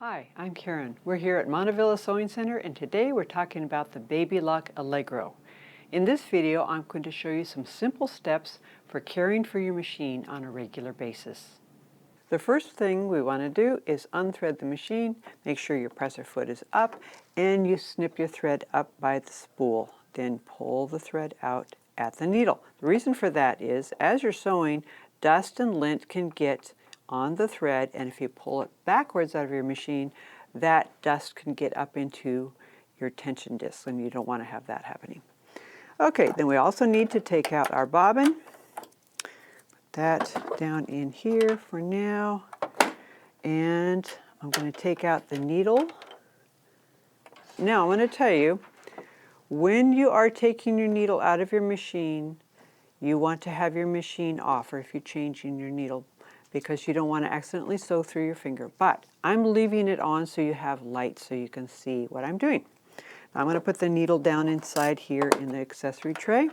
Hi, I'm Karen. We're here at Montavilla Sewing Center, and today we're talking about the Baby Lock Allegro. In this video, I'm going to show you some simple steps for caring for your machine on a regular basis. The first thing we want to do is unthread the machine, make sure your presser foot is up, and you snip your thread up by the spool. Then pull the thread out at the needle. The reason for that is, as you're sewing, dust and lint can get on the thread, and if you pull it backwards out of your machine, that dust can get up into your tension disc, and you don't want to have that happening. Okay, then we also need to take out our bobbin. Put that down in here for now, and I'm going to take out the needle. Now I'm going to tell you, when you are taking your needle out of your machine, you want to have your machine off, or if you're changing your needle, because you don't want to accidentally sew through your finger. But I'm leaving it on so you have light so you can see what I'm doing. Now I'm going to put the needle down inside here in the accessory tray.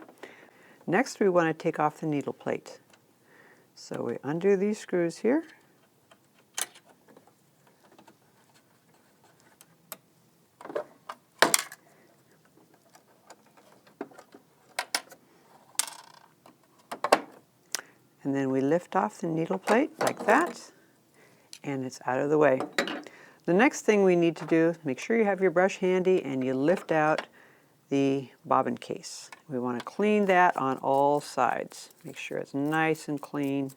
Next, we want to take off the needle plate. So we undo these screws here. And then we lift off the needle plate like that, and it's out of the way. The next thing we need to do, make sure you have your brush handy and you lift out the bobbin case. We want to clean that on all sides. Make sure it's nice and clean,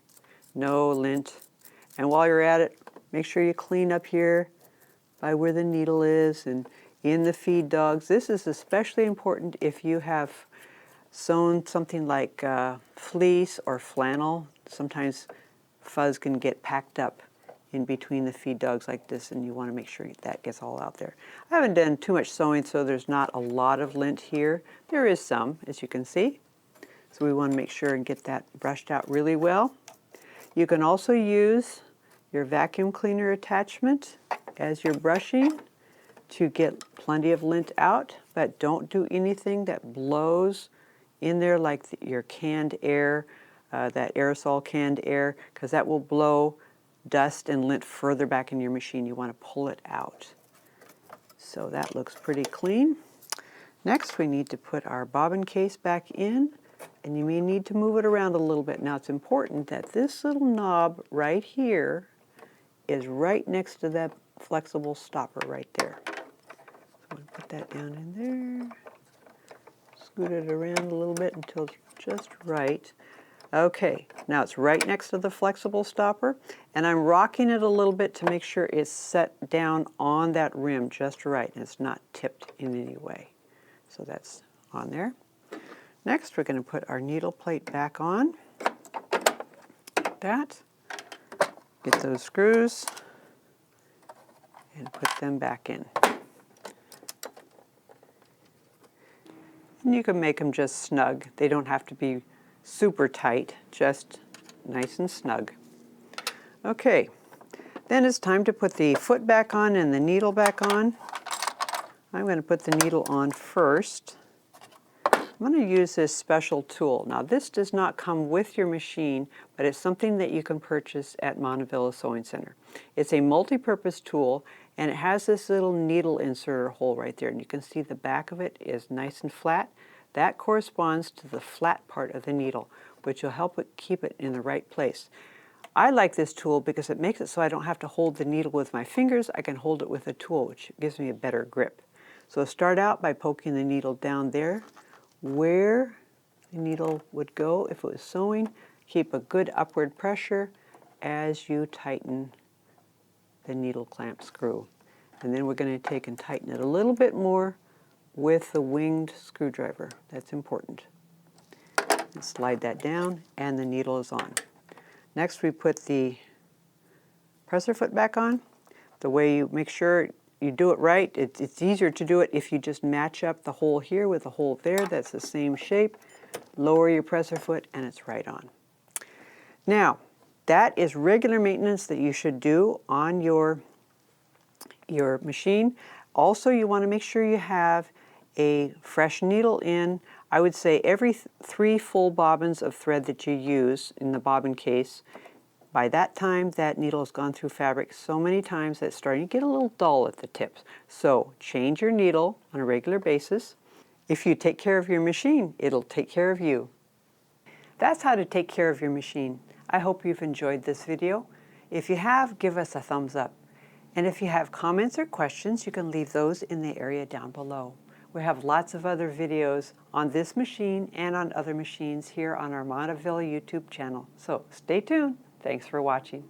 no lint. And while you're at it, make sure you clean up here by where the needle is and in the feed dogs. This is especially important if you have sewn something like fleece or flannel. Sometimes fuzz can get packed up in between the feed dogs like this, and you want to make sure that gets all out there. I haven't done too much sewing, so there's not a lot of lint here. There is some, as you can see. So we want to make sure and get that brushed out really well. You can also use your vacuum cleaner attachment as you're brushing to get plenty of lint out, but don't do anything that blows in there like your canned air, that aerosol canned air, because that will blow dust and lint further back in your machine. You want to pull it out. So that looks pretty clean. Next, we need to put our bobbin case back in, and you may need to move it around a little bit. Now, it's important that this little knob right here is right next to that flexible stopper right there. So I'm going to put that down in there. Scoot it around a little bit until it's just right. Okay, now it's right next to the flexible stopper, and I'm rocking it a little bit to make sure it's set down on that rim just right and it's not tipped in any way. So that's on there. Next, we're going to put our needle plate back on, like that. Get those screws and put them back in. And you can make them just snug. They don't have to be super tight, just nice and snug. Okay, then it's time to put the foot back on and the needle back on. I'm going to put the needle on first. I'm going to use this special tool. Now, this does not come with your machine, but it's something that you can purchase at Montavilla Sewing Center. It's a multi-purpose tool, and it has this little needle inserter hole right there, and you can see the back of it is nice and flat. That corresponds to the flat part of the needle, which will help it keep it in the right place. I like this tool because it makes it so I don't have to hold the needle with my fingers. I can hold it with a tool, which gives me a better grip. So start out by poking the needle down there where the needle would go if it was sewing. Keep a good upward pressure as you tighten the needle clamp screw. And then we're going to take and tighten it a little bit more with the winged screwdriver. That's important. And slide that down, and the needle is on. Next, we put the presser foot back on. The way you make sure you do it right, it's easier to do it if you just match up the hole here with the hole there. That's the same shape. Lower your presser foot, and it's right on. Now, that is regular maintenance that you should do on your machine. Also, you want to make sure you have a fresh needle in. I would say every 3 full bobbins of thread that you use in the bobbin case, By that time, that needle has gone through fabric so many times that it's starting to get a little dull at the tips. So change your needle on a regular basis. If you take care of your machine, it'll take care of you. That's how to take care of your machine. I hope you've enjoyed this video. If you have, give us a thumbs up. And if you have comments or questions, you can leave those in the area down below. We have lots of other videos on this machine and on other machines here on our Montavilla YouTube channel. So stay tuned. Thanks for watching.